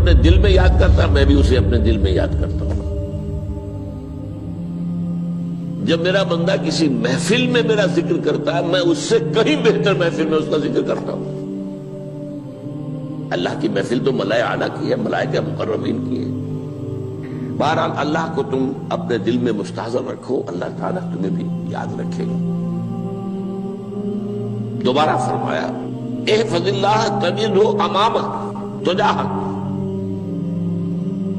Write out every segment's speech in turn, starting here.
اپنے دل میں یاد کرتا ہے، میں بھی اسے اپنے دل میں یاد کرتا ہوں۔ جب میرا بندہ کسی محفل میں میرا ذکر کرتا ہے، میں اس سے کہیں بہتر محفل میں اس کا ذکر کرتا ہوں۔ اللہ کی محفل تو ملائے اعلیٰ کی ہے، ملائکہ مقربین کی ہے۔ بہرحال اللہ کو تم اپنے دل میں مستحضر رکھو، اللہ تعالیٰ تمہیں بھی یاد رکھے گا۔ دوبارہ فرمایا احفظ اللہ تجدہ امامک تجاہک،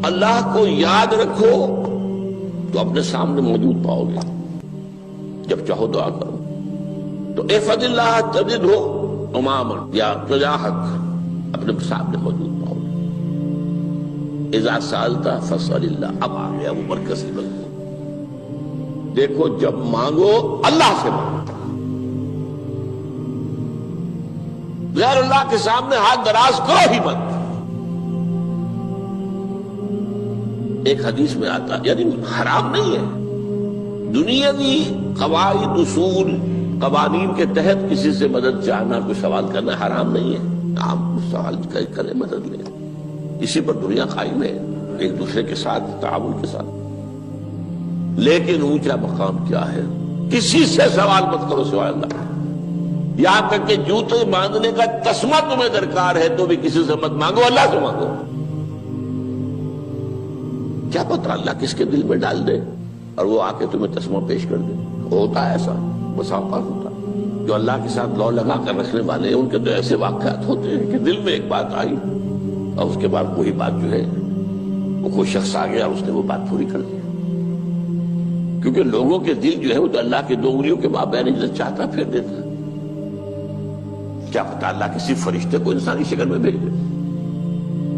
اللہ کو یاد رکھو تو اپنے سامنے موجود پاؤ گے، جب چاہو دعا کرو تو احفظ اللہ تجدہ امامک یا تجاہک، اپنے سامنے موجود پاؤ گے۔ اذا سألت فاسأل اللہ، اب آ گیا وہ مرکزی مضمون۔ دیکھو جب مانگو اللہ سے مانگو، غیر اللہ کے سامنے ہاتھ دراز کرو ہی مت۔ ایک حدیث میں آتا، یعنی حرام نہیں ہے، دنیاوی قواعد اصول قوانین کے تحت کسی سے مدد چاہنا، کوئی سوال کرنا حرام نہیں ہے۔ آپ سوال کریں، مدد لیں، اسی پر دنیا قائم ہے، ایک دوسرے کے ساتھ تعاون کے ساتھ۔ لیکن اونچا مقام کیا ہے؟ کسی سے سوال مت کرو سوائے اللہ، یہاں تک کہ جوتے باندھنے کا تسمہ تمہیں درکار ہے تو بھی کسی سے مت مانگو، اللہ سے مانگو۔ کیا پتہ اللہ کس کے دل میں ڈال دے اور وہ آ کے تمہیں تسمہ پیش کر دے۔ ہوتا ہے ایسا، بسا اوقات ہوتا ہے۔ جو اللہ کے ساتھ لو لگا کر رکھنے والے ہیں، ان کے تو ایسے واقعات ہوتے ہیں کہ دل میں ایک بات آئی اور اس کے بعد وہی بات جو ہے وہ کوئی شخص آ گیا اور اس نے وہ بات پوری کر دی۔ کیونکہ لوگوں کے دل جو ہے وہ تو اللہ کے دو انگلیوں کے مابین جو چاہتا پھر دیتا ہے۔ کیا پتہ اللہ کسی فرشتے کو انسانی شکل میں بھیج دے،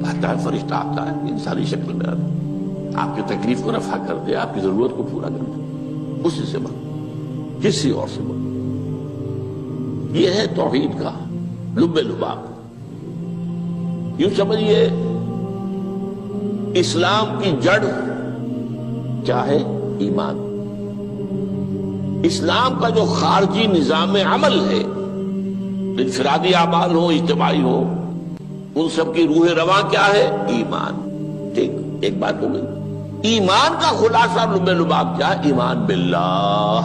آتا ہے فرشتہ، آتا ہے انسانی شکل میں، آتا ہے آپ کی تکلیف کو رفع کر دے، آپ کی ضرورت کو پورا کر دے، اسی سے مانگو، کسی اور سے مانگو۔ یہ ہے توحید کا لب لباب۔ یوں سمجھیے اسلام کی جڑ کیا ہے؟ ایمان۔ اسلام کا جو خارجی نظام عمل ہے، انفرادی اعمال ہو، اجتماعی ہو، ان سب کی روح رواں کیا ہے؟ ایمان۔ ٹھیک، ایک بات ہو گئی۔ ایمان کا خلاصہ لب لباب کیا ہے؟ ایمان باللہ۔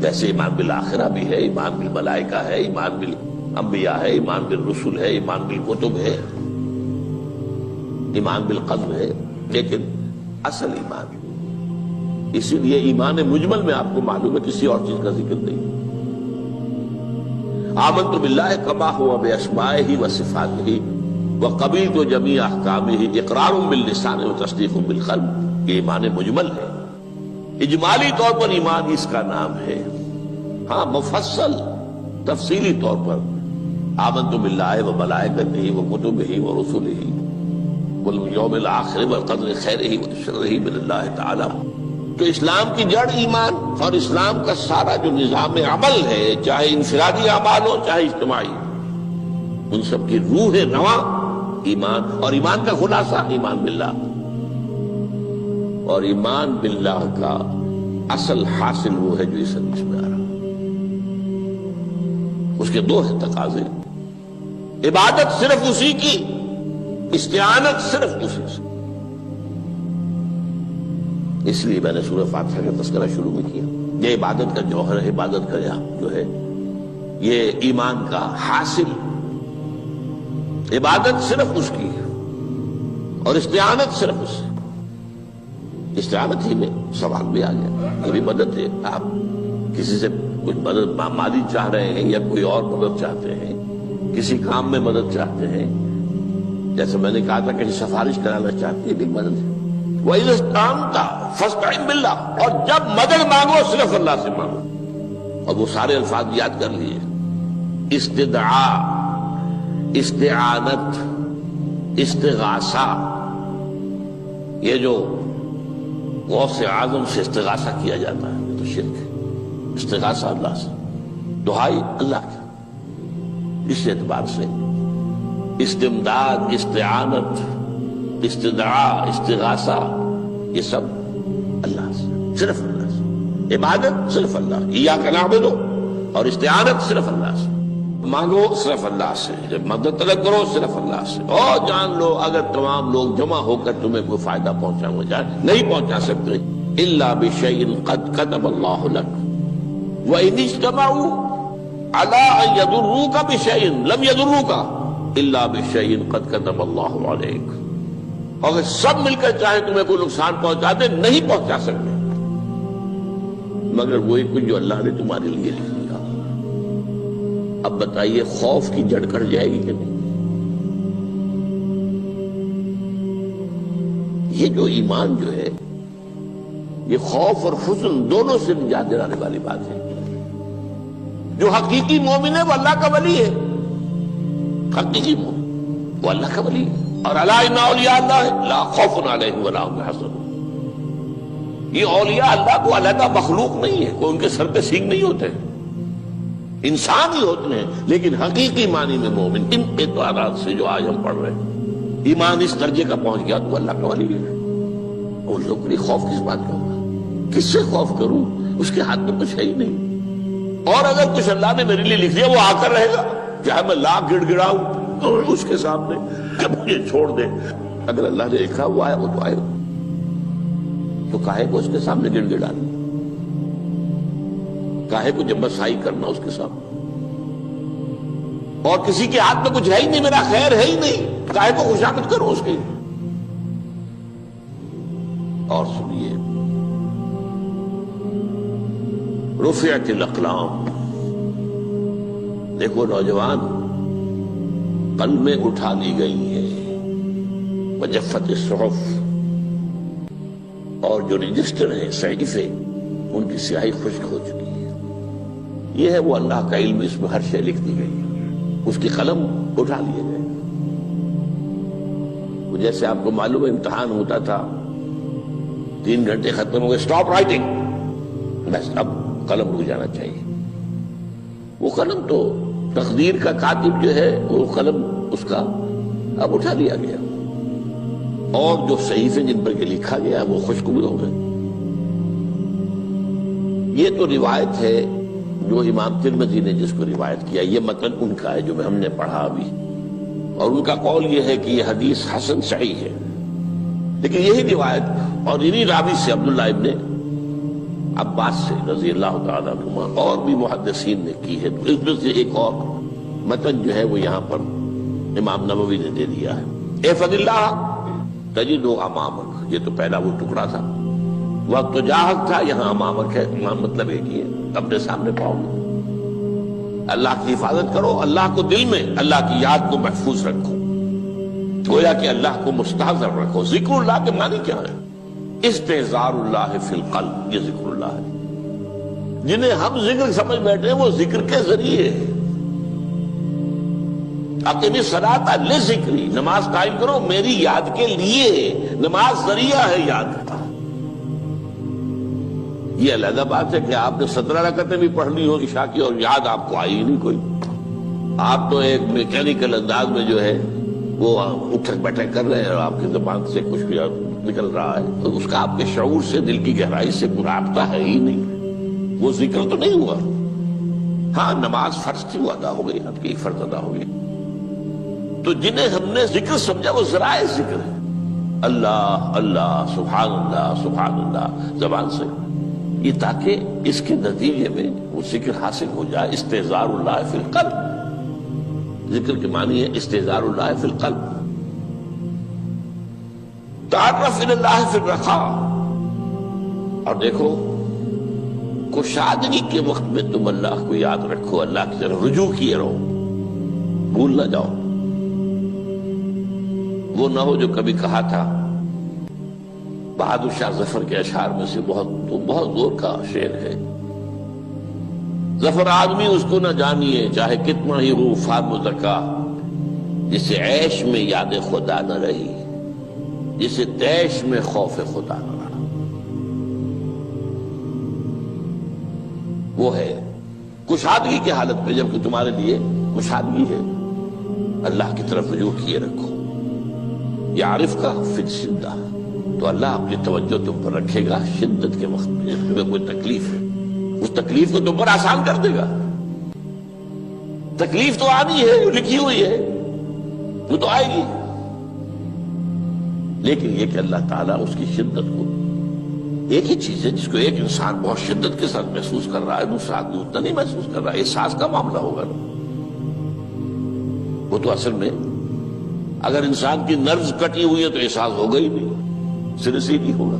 جیسے ایمان بالآخرہ بھی ہے، ایمان بالملائکہ ہے، ایمان بالانبیاء ہے، ایمان بالرسل ہے، ایمان بالکتب ہے، ایمان بالقلب ہے، لیکن اصل ایمان، اسی لیے ایمان مجمل میں آپ کو معلوم ہے کسی اور چیز کا ذکر نہیں۔ آمنت باللہ کما ہوا باسمائہ وصفاتہ وقبلت جمیع احکامہ اقرار باللسان وتصدیق بالقلب، یہ ایمان مجمل ہے۔ اجمالی طور پر ایمان اس کا نام ہے، ہاں مفصل تفصیلی طور پر آمنت باللہ وملائکتہ وکتبہ ورسلہ والیوم الآخر والقدر خیرہ وشرہ من اللہ تعالی۔ تو اسلام کی جڑ ایمان، اور اسلام کا سارا جو نظام عمل ہے، چاہے انفرادی اعمال ہو چاہے اجتماعی، ان سب کی روح رواں ایمان، اور ایمان کا خلاصہ ایمان باللہ۔ اور ایمان باللہ کا اصل حاصل وہ ہے جو اس حدیث میں آ رہا، اس کے دو ہیں تقاضے، عبادت صرف اسی کی، استعانت صرف اسی سے۔ اس لیے میں نے سورہ فاتحہ کا تذکرہ شروع میں کیا۔ یہ عبادت کا جوہر ہے، عبادت کا جو ہے یہ ایمان کا حاصل، عبادت صرف اس کی ہے اور استعانت صرف اس سے۔ استعانت ہی میں سوال بھی آ گیا، یہ بھی مدد ہے۔ آپ کسی سے کچھ مدد مالی چاہ رہے ہیں یا کوئی اور مدد چاہتے ہیں، کسی کام میں مدد چاہتے ہیں، جیسے میں نے کہا تھا کہ سفارش کرانا چاہتے ہیں، یہ بھی مدد ہے۔ وَإِذَا اسْتَعَنْتَ فَاسْتَعِنْ بِاللَّهِ، اور جب مدد مانگو صرف اللہ سے مانگو۔ اور وہ سارے الفاظ یاد کر لیے، استدعاء، استعانت، استغاثہ، یہ جو غوث اعظم سے استغاثہ کیا جاتا ہے یہ تو شرک ہے۔ استغاثہ اللہ سے، دعائی اللہ کی، اس اعتبار سے استمداد، استعانت، استدعاء، استغاثہ، یہ سب اللہ سے، صرف اللہ سے۔ عبادت صرف اللہ، ایاک نعبد، اور استعانت صرف اللہ سے۔ مانگو صرف اللہ سے، جب مدد طلب کرو صرف اللہ سے، اور جان لو اگر تمام لوگ جمع ہو کر تمہیں کوئی فائدہ پہنچاؤں گے نہیں پہنچا سکتے، الا بشیء قد کتب اللہ لک وان اجتمعوا علی ان یضروک بشیء لم یضروک الا بشیء قد کتب اللہ علیک، اگر سب مل کر چاہے تمہیں کوئی نقصان پہنچا دے نہیں پہنچا سکتے مگر وہی کچھ جو اللہ نے تمہارے لیے لکھ دیا۔ اب بتائیے خوف کی جڑ کٹ جائے گی کہ نہیں؟ یہ جو ایمان جو ہے یہ خوف اور حزن دونوں سے نجات دلانے والی بات ہے۔ جو حقیقی مومن ہے وہ اللہ کا ولی ہے، حقیقی مومن وہ اللہ کا ولی ہے، اور الا ان اولیاء اللہ لا خوف علیہم ولا هم يحزنون۔ یہ اولیاء اللہ کو علیحدہ مخلوق نہیں ہے، کوئی ان کے سر پہ سینگ نہیں ہوتے، انسان ہی ہوتے ہیں، لیکن حقیقی معنی میں مومن ان اعتبارات سے جو آج ہم پڑھ رہے ہیں ایمان اس درجے کا پہنچ گیا تو اللہ کا ولی ہے۔ اور لوگ کے لیے خوف کس بات کا ہوگا؟ کس سے خوف کروں؟ اس کے ہاتھ میں کچھ ہے ہی نہیں، اور اگر کچھ اللہ نے میرے لیے لکھ دیا وہ آ کر رہے گا، چاہے میں لاکھ گڑ گڑاؤں اور اس کے سامنے کہ مجھے چھوڑ دے، اگر اللہ نے لکھا وہ آئے وہ تو آئے گا، تو کاہے کو اس کے سامنے گڑ گڑانا، کاہے کو جبرسائی کرنا اس کے سامنے، اور کسی کے ہاتھ میں کچھ ہے ہی نہیں، میرا خیر ہے ہی نہیں، کاہے کو خوشامد کروں اس کی۔ اور سنیے، رفعت الاقلام، دیکھو نوجوان، قلمیں اٹھا لی گئی ہیں، وجفت الصحف، اور جو رجسٹر ہیں صحیفے ان کی سیاہی خشک ہو چکی ہے۔ یہ ہے وہ اللہ کا علم، اس میں ہر شے لکھ دی گئی ہے، اس کی قلم اٹھا لیے گئے۔ جیسے آپ کو معلوم ہے امتحان ہوتا تھا، 3 گھنٹے ختم ہو گئے، اسٹاپ رائٹنگ، بس اب قلم رک جانا چاہیے۔ وہ قلم تو تقدیر کا کاتب جو ہے وہ قلم اس کا اب اٹھا لیا گیا، اور جو صحیفے جن پر یہ لکھا گیا وہ خشک بھی ہو گئے۔ یہ تو روایت ہے جو امام ترمذی نے جس کو روایت کیا، یہ متن ان کا ہے جو ہم نے پڑھا ابھی، اور ان کا قول یہ ہے کہ یہ حدیث حسن صحیح ہے، لیکن یہی روایت اور انہی راوی سے عبداللہ ابن عباس سے رضی اللہ تعالیٰ عنہما اور بھی محدثین نے کی ہے، اس میں سے ایک اور متن جو ہے وہ یہاں پر امام نووی نے دے دیا ہے۔ احفظ اللہ تجدہ امامک، یہ تو پہلا وہ ٹکڑا تھا، وقت تو جاہک تھا، یہاں امامک ہے، امام مطلب ایک ہی ہے، اپنے سامنے پاؤ گے۔ اللہ کی حفاظت کرو، اللہ کو دل میں، اللہ کی یاد کو محفوظ رکھو، گویا کہ اللہ کو مستحضر رکھو۔ ذکر اللہ کے معنی کیا ہے؟ استحضار اللہ فی القلب، یہ ذکر اللہ ہے۔ جنہیں ہم ذکر سمجھ بیٹھے ہیں وہ ذکر کے ذریعے ہے۔ اقیم الصلاۃ لذکری، نماز قائم کرو میری یاد کے لیے، نماز ذریعہ ہے یاد کا۔ یہ علیحدہ بات ہے کہ آپ نے 17 رکعتیں بھی پڑھ لی ہو عشاء کی اور یاد آپ کو آئی ہی نہیں کوئی، آپ تو ایک میکینیکل انداز میں جو ہے وہ اٹھک بیٹھک کر رہے ہیں اور آپ کی زبان سے کچھ بھی نکل رہا ہے، تو اس کا آپ کے شعور سے، دل کی گہرائی سے کوئی رابطہ ہے ہی نہیں، وہ ذکر تو نہیں ہوا۔ ہاں نماز فرض تھی وہ ادا ہو گئی، آپ کی ایک فرض ادا ہو گئی۔ تو جنہیں ہم نے ذکر سمجھا وہ ذرائع ذکر ہے، اللہ اللہ سبحان اللہ زبان سے، یہ تاکہ اس کے نتیجے میں وہ ذکر حاصل ہو جائے۔ استحضار اللہ فی القلب، ذکر کے معنی ہے استحضار اللہ فی القلب۔ تعرف الی اللہ فی الرخاء، اور دیکھو کشادگی کے وقت میں تم اللہ کو یاد رکھو، اللہ کی طرف رجوع کیے رہو، بھول نہ جاؤ۔ وہ نہ ہو جو کبھی کہا تھا، بہادر شاہ ظفر کے اشعار میں سے بہت زور کا شعر ہے، ظفر آدمی اس کو نہ جانیے چاہے کتنا ہی ہو فام و ذکا، جسے عیش میں یاد خدا نہ رہی، جسے تیش میں خوف خدا نہ رہا۔ وہ ہے کشادگی کی حالت میں، جبکہ تمہارے لیے کشادگی ہے، اللہ کی طرف رجوع کیے رکھو۔ یعرف کا فی الشدہ، تو اللہ اپنی توجہ تم پر رکھے گا شدت کے وقت میں، جب تمہیں کوئی تکلیف ہے اس تکلیف کو تم پر آسان کر دے گا۔ تکلیف تو آنی ہے، جو لکھی ہوئی ہے وہ تو آئے گی، لیکن یہ کہ اللہ تعالیٰ اس کی شدت کو، ایک ہی چیز ہے جس کو ایک انسان بہت شدت کے ساتھ محسوس کر رہا ہے، دوسرا آدمی اتنا نہیں محسوس کر رہا ہے، احساس کا معاملہ ہوگا نا۔ وہ تو اصل میں اگر انسان کی نرز کٹی ہوئی ہے تو احساس ہوگا ہی نہیں، سرے سے ہی نہیں ہوگا۔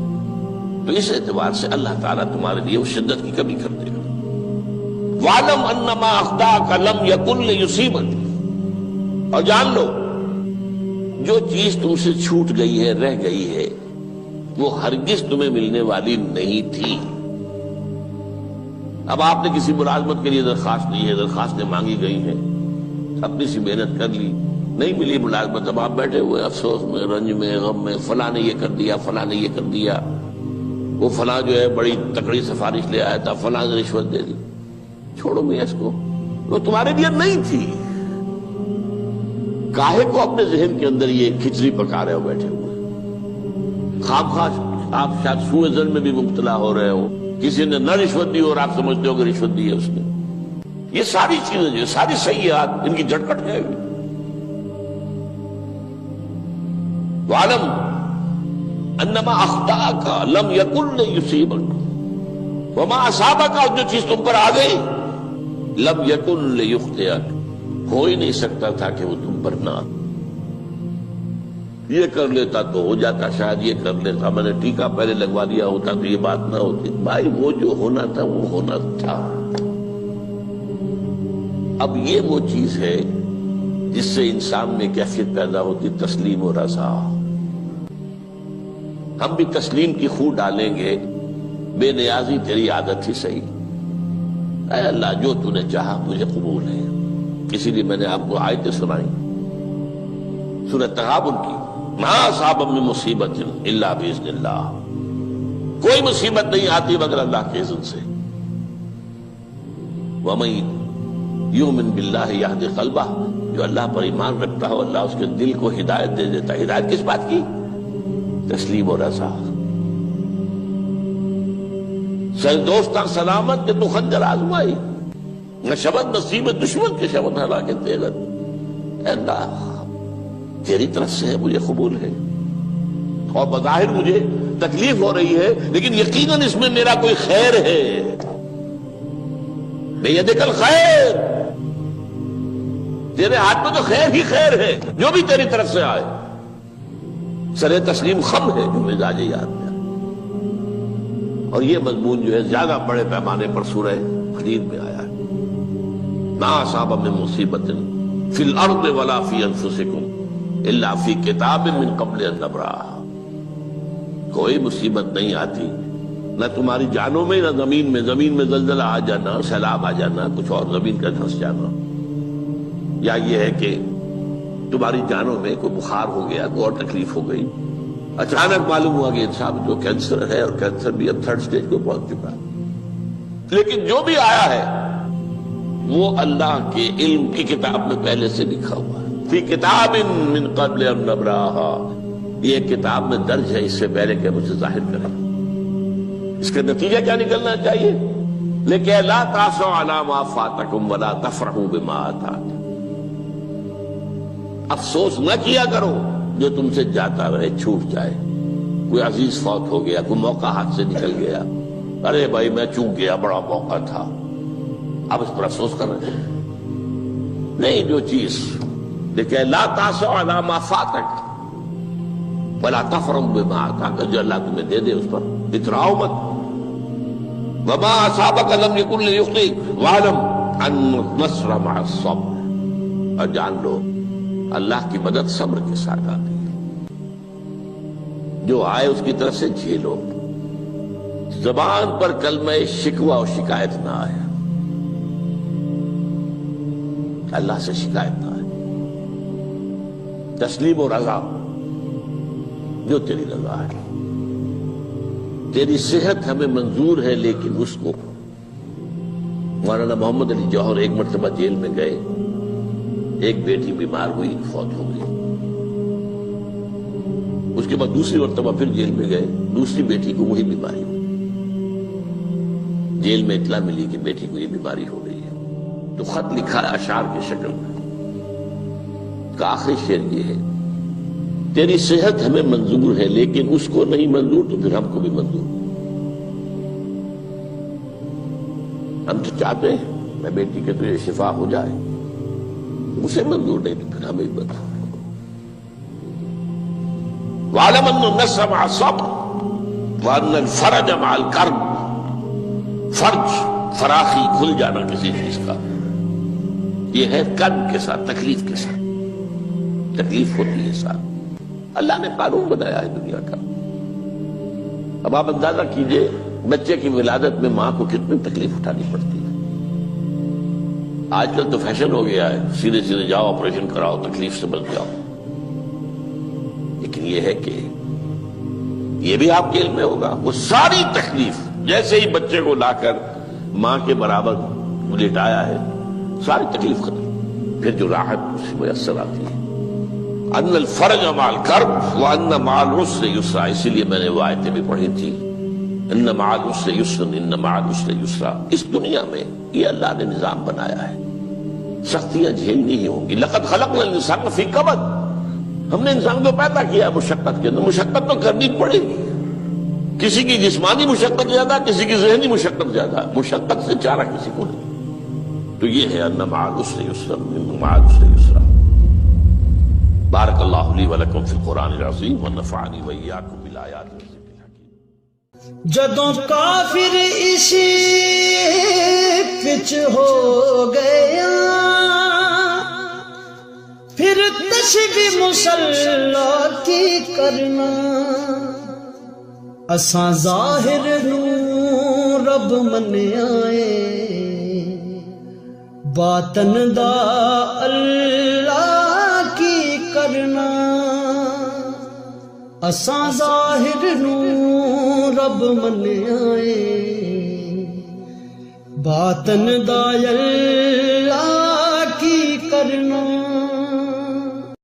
تو اس اعتبار سے اللہ تعالیٰ تمہارے لیے وہ شدت کی کمی کر دے گا۔ وَاعْلَمْ أَنَّمَا أَخْطَأَكَ لَمْ يَكُنْ لِيُصِيبَكَ، اور جان لو جو چیز تم سے چھوٹ گئی ہے، رہ گئی ہے، وہ ہرگز تمہیں ملنے والی نہیں تھی۔ اب آپ نے کسی ملازمت کے لیے درخواست دی ہے، درخواستیں مانگی گئی ہیں، اپنی سی محنت کر لی، نہیں ملی ملازمت، اب آپ بیٹھے ہوئے افسوس میں، رنج میں، غم میں، فلاں نے یہ کر دیا، فلاں نے یہ کر دیا، وہ فلاں جو ہے بڑی تکڑی سفارش لے آیا تھا، فلاں نے رشوت دے دی۔ چھوڑو میاں اس کو، وہ تمہارے لیے نہیں تھی۔ کاہے کو اپنے ذہن کے اندر یہ کھچڑی پکا رہے ہو بیٹھے ہوئے؟ خواہ آپ شاید سوء ظن میں بھی مبتلا ہو رہے ہو، کسی نے نہ رشوت دی اور آپ سمجھتے ہو کہ رشوت دی ہے اس نے۔ یہ ساری چیزیں جو ساری سیئات، ان کی جھٹپٹ ہے۔ وَاعْلَمْ أَنَّمَا أَخْطَأَكَ لَمْ يَكُنْ لِيُصِيبَكَ وَمَا أَصَابَكَ، اور جو چیز تم پر آ گئی، لَمْ يَكُنْ لِيُخْطِئَكَ، ہو ہی نہیں سکتا تھا کہ وہ تم پر نہ۔ یہ کر لیتا تو ہو جاتا، شاید یہ کر لیتا، میں نے ٹیکا پہلے لگوا دیا ہوتا تو یہ بات نہ ہوتی۔ بھائی وہ جو ہونا تھا وہ ہونا تھا۔ اب یہ وہ چیز ہے جس سے انسان میں کیفیت پیدا ہوتی، تسلیم و رضا۔ ہم بھی تسلیم کی خو ڈالیں گے، بے نیازی تیری عادت ہی صحیح، اے اللہ جو تو نے چاہا مجھے قبول ہے۔ اسی لیے میں نے آپ کو آیتیں سنائی سورۃ تغابن کی، ما اصاب من مصیبت الا باذن اللہ، کوئی مصیبت نہیں آتی مگر اللہ کے اذن سے۔ وَمَن یؤمن باللہ یہد قلبہ، جو اللہ پر ایمان رکھتا ہو اللہ اس کے دل کو ہدایت دے دیتا ہے۔ ہدایت کس بات کی؟ تسلیم و رضا۔ سر دوستاں سلامت کے تو خنجر آزمائی، نہ شبد نصیب دشمن کے شبد ہلاکے تیغت۔ اے اللہ تیری طرف سے ہے، مجھے قبول ہے، اور بظاہر مجھے تکلیف ہو رہی ہے لیکن یقیناً اس میں میرا کوئی خیر ہے۔ بیدک الخیر، تیرے ہاتھ میں تو خیر ہی خیر ہے، جو بھی تیری طرف سے آئے۔ سر تسلیم خم ہے جو مزاج یاد میں، اور یہ مضمون جو ہے زیادہ بڑے پیمانے پر سورہ حدید میں آیا ہے۔ ما اصاب من مصیبت فی الارض ولا فی انفسکم الا فی کتاب من قبل ان نبرأھا، کوئی مصیبت نہیں آتی نہ تمہاری جانوں میں نہ زمین میں زلزلہ آ جانا، سیلاب آ جانا، کچھ اور زمین کا دھنس جانا، یا یہ ہے کہ تمہاری جانوں میں کوئی بخار ہو گیا، کوئی اور تکلیف ہو گئی، اچانک معلوم ہوا کہ انسان جو کینسر ہے، اور کینسر بھی اب 3rd سٹیج کو پہنچ چکا ہے، لیکن جو بھی آیا ہے وہ اللہ کے علم کی کتاب میں پہلے سے لکھا ہوا ہے۔ فی کتاب من قبل ان نبرأھا، یہ کتاب میں درج ہے اس سے پہلے کہ مجھے ظاہر کرے۔ اس کا نتیجہ کیا نکلنا چاہیے؟ لیکن لا تأسوا علی ما فاتکم ولا تفرحوا بما آتاکم، افسوس نہ کیا کرو جو تم سے جاتا رہے، چھوٹ جائے، کوئی عزیز فوت ہو گیا، کوئی موقع ہاتھ سے نکل گیا، ارے بھائی میں چوک گیا، بڑا موقع تھا، اب اس پر افسوس کر رہے ہیں؟ نہیں، جو چیز لیکن لا تأسوا علی ما فاتک ولا تفرحوا بما آتاک، جو اللہ تمہیں دے دے اس پر اتراؤ مت۔ وما اصابک لم یکن لیخطئک واعلم ان النصر مع الصبر، اور جان لو اللہ کی مدد صبر کے ساتھ آتی ہے، جو آئے اس کی طرف سے جھیلو۔ زبان پر کلمہ شکوہ اور شکایت نہ آئے، اللہ سے شکایت نہ آئے، تسلیم و رضا، جو تیری رضا ہے۔ تیری صحت ہمیں منظور ہے، لیکن اس کو مولانا محمد علی جوہر ایک مرتبہ جیل میں گئے، ایک بیٹی بیمار ہوئی، فوت ہو گئی، اس کے بعد دوسری مرتبہ پھر جیل میں گئے، دوسری بیٹی کو وہی بیماری ہوئی، جیل میں اطلاع ملی کہ بیٹی کو یہ بیماری ہو گئی ہے، تو خط لکھا ہے اشعار کی شکل میں، کا آخری شعر یہ ہے: تیری صحت ہمیں منظور ہے لیکن اس کو نہیں منظور تو پھر ہم کو بھی منظور۔ ہم تو چاہتے ہیں میں بیٹی کے تجھے شفا ہو جائے، اسے منظور نہیں تو پھر ہمیں بھی بتا۔ وَاعْلَمْ أَنَّ النَّصْرَ مَعَ الصَّبْرِ وَأَنَّ الْفَرَجَ مَعَ الْكَرْبِ۔ فرج، فراخی، کھل جانا کسی چیز کا، یہ ہے کرب کے ساتھ، تکلیف کے ساتھ، تکلیف ہوتی ہے ساتھ۔ اللہ نے قانون بنایا ہے دنیا کا۔ اب آپ اندازہ کیجئے بچے کی ولادت میں ماں کو کتنی تکلیف اٹھانی پڑتی ہے۔ آج کل تو فیشن ہو گیا ہے، سیدھے سیدھے جاؤ آپریشن کراؤ، تکلیف سے بچ جاؤ، لیکن یہ ہے کہ یہ بھی آپ کے علم میں ہوگا، وہ ساری تکلیف جیسے ہی بچے کو لا کر ماں کے برابر لٹایا ہے، ساری تکلیف ختم، پھر جو راحت اسے میسر آتی ہے۔ ان الفرج مع الکرب وان مع العسر یسرا، اسی لیے میں نے وہ آیتیں بھی پڑھی تھی، ان مع العسر یسرا ان مع العسر یسرا۔ اس دنیا میں یہ اللہ نے نظام بنایا ہے، سختیاں جھیلنی ہی ہوں گی۔ لقد خلقنا الانسان فی کبد، ہم نے انسان کو پیدا کیا مشقت کے اندر، مشقت تو کرنی پڑے گی۔ کسی کی جسمانی مشقت زیادہ، کسی کی ذہنی مشقت زیادہ، مشقت سے چارہ کسی کو نہیں۔ تو یہ ہے ان مع العسر یسرا ان مع العسر یسرا۔ بارک اللہ لی ولکم فی القرآن العظیم ونفعنی وإیاکم بالآیات والذکر الحکیم۔ جدوں کافر اسی پچ ہو گیا، پھر تشبیہ مصلی کی کرنا، اساں ظاہر نوں رب منیائے، باطن دا اللہ کی کرنا، اساں ظاہر نوں رب منیائے، باطن دا اللہ